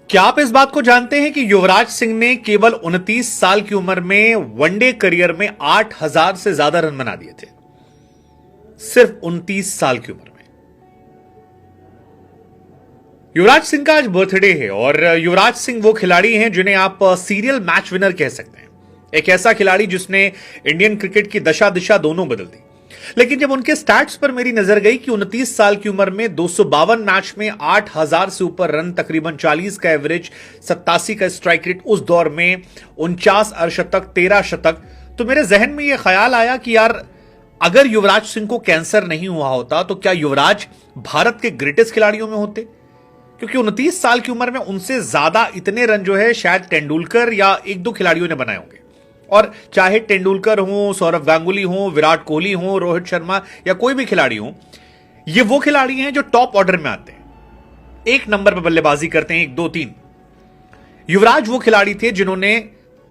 क्या आप इस बात को जानते हैं कि युवराज सिंह ने केवल 29 साल की उम्र में वनडे करियर में 8,000 से ज्यादा रन बना दिए थे। सिर्फ 29 साल की उम्र में। युवराज सिंह का आज बर्थडे है और युवराज सिंह वो खिलाड़ी हैं जिन्हें आप सीरियल मैच विनर कह सकते हैं। एक ऐसा खिलाड़ी जिसने इंडियन क्रिकेट की दशा दिशा दोनों बदल दी। लेकिन जब उनके स्टैट्स पर मेरी नजर गई कि 29 साल की उम्र में 252 मैच में 8,000 से ऊपर रन, तकरीबन 40 का एवरेज, 87 का स्ट्राइक रेट, उस दौर में 49 अर्धशतक, 13 शतक, तो मेरे जहन में यह ख्याल आया कि यार अगर युवराज सिंह को कैंसर नहीं हुआ होता तो क्या युवराज भारत के ग्रेटेस्ट खिलाड़ियों में होते? क्योंकि 29 साल की उम्र में उनसे ज्यादा इतने रन जो है शायद तेंदुलकर या एक दो खिलाड़ियों ने बनाए होंगे। और चाहे तेंदुलकर हो, सौरव गांगुली हो, विराट कोहली हो, रोहित शर्मा या कोई भी खिलाड़ी हो, ये वो खिलाड़ी हैं जो टॉप ऑर्डर में आते हैं, एक नंबर पर बल्लेबाजी करते हैं, 1 2 3। युवराज वो खिलाड़ी थे जिन्होंने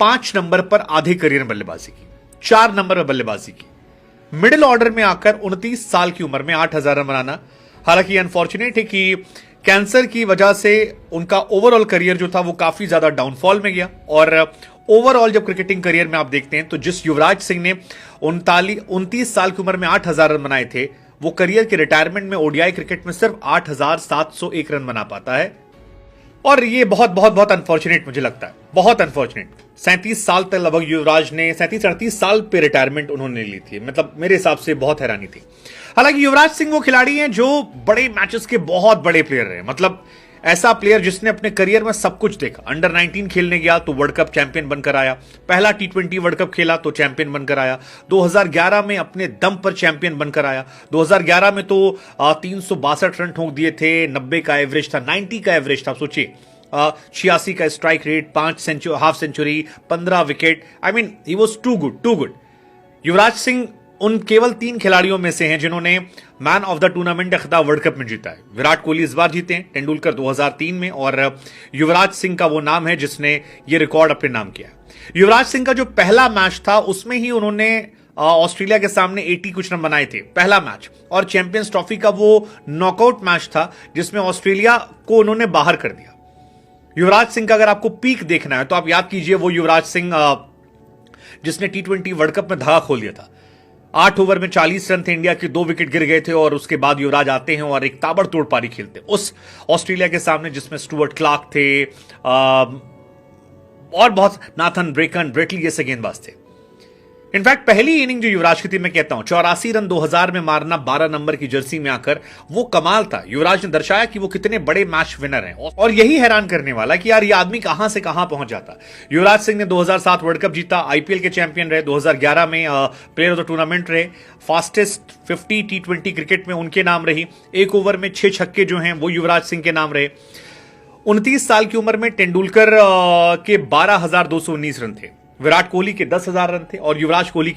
5 नंबर पर आधे करियर में बल्लेबाजी की, 4 नंबर पर बल्लेबाजी की। मिडिल ऑर्डर में आकर 29 साल की उम्र में 8,000 रन बनाना, हालांकि अनफॉर्चुनेट है कि कैंसर की वजह से उनका ओवरऑल करियर जो था वो काफी ज्यादा डाउनफॉल में गया। और ओवरऑल जब क्रिकेटिंग करियर में आप देखते हैं तो जिस युवराज सिंह ने 29 साल की उम्र में 8,000 रन बनाए थे, वो करियर के रिटायरमेंट में ओडीआई क्रिकेट में सिर्फ 8,701 रन बना पाता है। और ये बहुत बहुत बहुत अनफॉर्चुनेट मुझे लगता है, बहुत अनफॉर्चुनेट। 37 साल तक लगभग युवराज ने 37-38 साल पे रिटायरमेंट उन्होंने ली थी, मतलब मेरे हिसाब से बहुत हैरानी थी। हालांकि युवराज सिंह वो खिलाड़ी हैं जो बड़े मैचेस के बहुत बड़े प्लेयर रहे, मतलब ऐसा प्लेयर जिसने अपने करियर में सब कुछ देखा। अंडर 19 खेलने गया तो वर्ल्ड कप चैंपियन बनकर आया, पहला T20 वर्ल्ड कप खेला तो चैंपियन बनकर आया, 2011 में अपने दम पर चैंपियन बनकर आया। 2011 में तो 362 रन ठोक दिए थे, 90 का एवरेज था, 90 का एवरेज था, सोचिए। 86 का strike rate, 5 half century, 15 wicket. I mean he was too good, too good. Yuvraj Singh उन केवल 3 खिलाड़ियों में से हैं जिन्होंने मैन ऑफ द टूर्नामेंट का खिताब वर्ल्ड कप में जीता है। विराट कोहली इस बार जीते हैं, तेंदुलकर 2003 में, और युवराज सिंह का वो नाम है जिसने ये रिकॉर्ड अपने नाम किया। युवराज सिंह का जो पहला मैच था उसमें ही उन्होंने ऑस्ट्रेलिया के सामने 80 कुछ रन बनाए थे, पहला मैच। और चैंपियंस ट्रॉफी का वो नॉकआउट मैच था जिसमें ऑस्ट्रेलिया को उन्होंने बाहर कर दिया। युवराज सिंह का अगर आपको पीक देखना है तो आप याद कीजिए वो युवराज सिंह जिसने T20 वर्ल्ड कप में धागा खोल दिया था। 8 ओवर में 40 रन थे, इंडिया के 2 विकेट गिर गए थे और उसके बाद युवराज आते हैं और एक ताबड़तोड़ पारी खेलते हैं उस ऑस्ट्रेलिया के सामने जिसमें स्टुअर्ट क्लार्क थे और बहुत नाथन ब्रेटली जैसे गेंदबाज थे। इनफैक्ट पहली इनिंग जो युवराज की थी, मैं कहता हूं 84 रन 2000 में मारना 12 नंबर की जर्सी में आकर, वो कमाल था। युवराज ने दर्शाया कि वो कितने बड़े मैच विनर हैं। और यही हैरान करने वाला कि यार ये आदमी कहां से कहां पहुंच जाता। युवराज सिंह ने 2007 वर्ल्ड कप जीता, आईपीएल के चैंपियन रहे, 2011 में प्लेयर ऑफ द टूर्नामेंट रहे, फास्टेस्ट 50 T20 क्रिकेट में उनके नाम रही, 1 ओवर में 6 छक्के जो हैं वो युवराज सिंह के नाम रहे। 29 साल की उम्र में तेंदुलकर के 12,219 रन थे, विराट कोहली के 10,000 रन थे और युवराज सिंह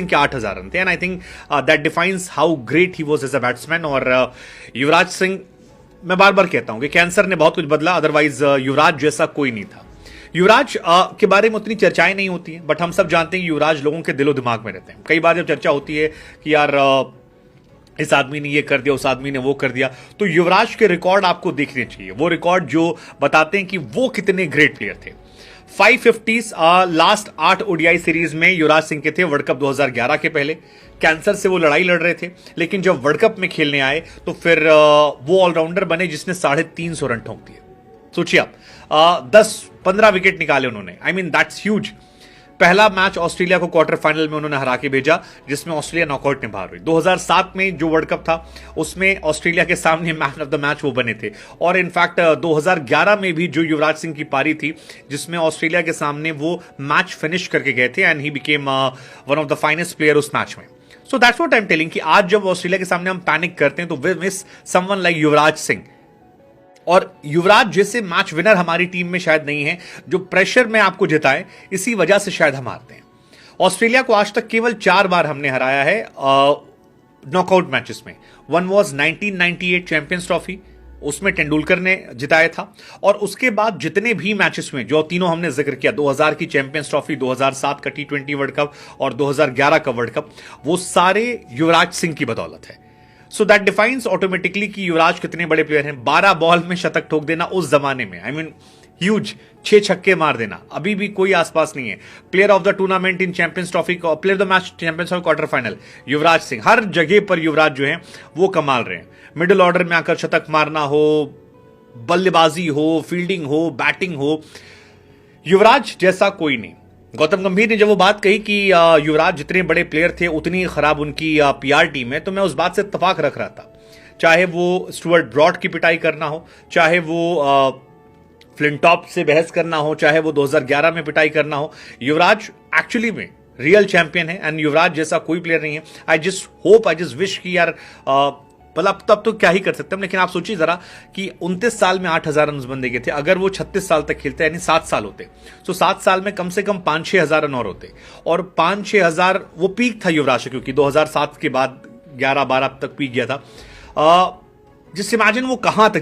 के 8,000 रन थे। And I think that defines how great he was as a batsman. और युवराज सिंह, मैं बार बार कहता हूं कि कैंसर ने बहुत कुछ बदला, अदरवाइज युवराज जैसा कोई नहीं था। युवराज के बारे में उतनी चर्चाएं नहीं होती हैं, बट हम सब जानते हैं कि युवराज लोगों के दिलो दिमाग में रहते हैं। कई बार जब चर्चा होती है कि यार इस आदमी ने ये कर दिया, उस आदमी ने वो कर दिया, तो युवराज के रिकॉर्ड आपको देखने चाहिए, वो रिकॉर्ड जो बताते हैं कि वो कितने ग्रेट प्लेयर थे। 550 लास्ट 8 ओडीआई सीरीज में युवराज सिंह के थे वर्ल्ड कप 2011 के पहले। कैंसर से वो लड़ाई लड़ रहे थे, लेकिन जब वर्ल्ड कप में खेलने आए तो फिर वो ऑलराउंडर बने जिसने 350 रन ठोक दिए। सोचिए आप, 10-15 विकेट निकाले उन्होंने। I mean that's huge. पहला मैच ऑस्ट्रेलिया को क्वार्टर फाइनल में उन्होंने हरा के भेजा, जिसमें ऑस्ट्रेलिया नॉकआउट में बाहर हुई। 2007 में जो वर्ल्ड कप था उसमें ऑस्ट्रेलिया के सामने मैन ऑफ द मैच वो बने थे। और इनफैक्ट 2011 में भी जो युवराज सिंह की पारी थी जिसमें ऑस्ट्रेलिया के सामने वो मैच फिनिश करके गए थे, and he became one of the finest player उस मैच में। So that's what I am telling कि आज जब ऑस्ट्रेलिया के सामने हम पैनिक करते हैं तो we miss someone like Yuvraj Singh. और युवराज जैसे मैच विनर हमारी टीम में शायद नहीं है जो प्रेशर में आपको जिताए, इसी वजह से शायद हम हारते हैं। ऑस्ट्रेलिया को आज तक केवल 4 बार हमने हराया है नॉकआउट मैचेस में। वन वाज 1998 चैंपियंस ट्रॉफी, उसमें तेंदुलकर ने जिताया था। और उसके बाद जितने भी मैचेस में जो तीनों हमने जिक्र किया, 2000 की चैंपियंस ट्रॉफी, 2007 का T20 वर्ल्ड कप और 2011 का वर्ल्ड कप, वो सारे युवराज सिंह की बदौलत है। सो दैट डिफाइंस ऑटोमेटिकली कि युवराज कितने बड़े प्लेयर हैं। 12 बॉल में शतक ठोक देना उस जमाने में, आई मीन ह्यूज, 6 छक्के मार देना, अभी भी कोई आसपास नहीं है। Player of the tournament in Champions Trophy, player of the match Champions of quarter final Yuvraj Singh. हर जगह पर युवराज जो है वो कमाल रहे हैं। मिडिल ऑर्डर में आकर शतक मारना हो, बल्लेबाजी हो, फील्डिंग हो, बैटिंग हो, युवराज जैसा कोई नहीं। गौतम गंभीर ने जब वो बात कही कि युवराज जितने बड़े प्लेयर थे उतनी खराब उनकी पीआर टीम है, तो मैं उस बात से इत्तेफाक रख रहा था। चाहे वो स्टुअर्ट ब्रॉड की पिटाई करना हो, चाहे वो फ्लिंटॉप से बहस करना हो, चाहे वो 2011 में पिटाई करना हो, युवराज एक्चुअली में रियल चैंपियन है एंड युवराज जैसा कोई प्लेयर नहीं है। आई जस्ट विश कि यार मतलब तब तो क्या ही कर सकते हैं, लेकिन आप सोचिए जरा कि 29 साल में 8,000 रन बंदे के थे। अगर वो 36 साल तक खेलते यानी 7 साल होते, तो 7 साल में कम से कम 5-6 हजार रन और होते, और 5-6 हजार वो पीक था युवराज, क्योंकि 2007 के बाद 11-12 तक पीक गया था। जिससे इमेजिन वो कहां तक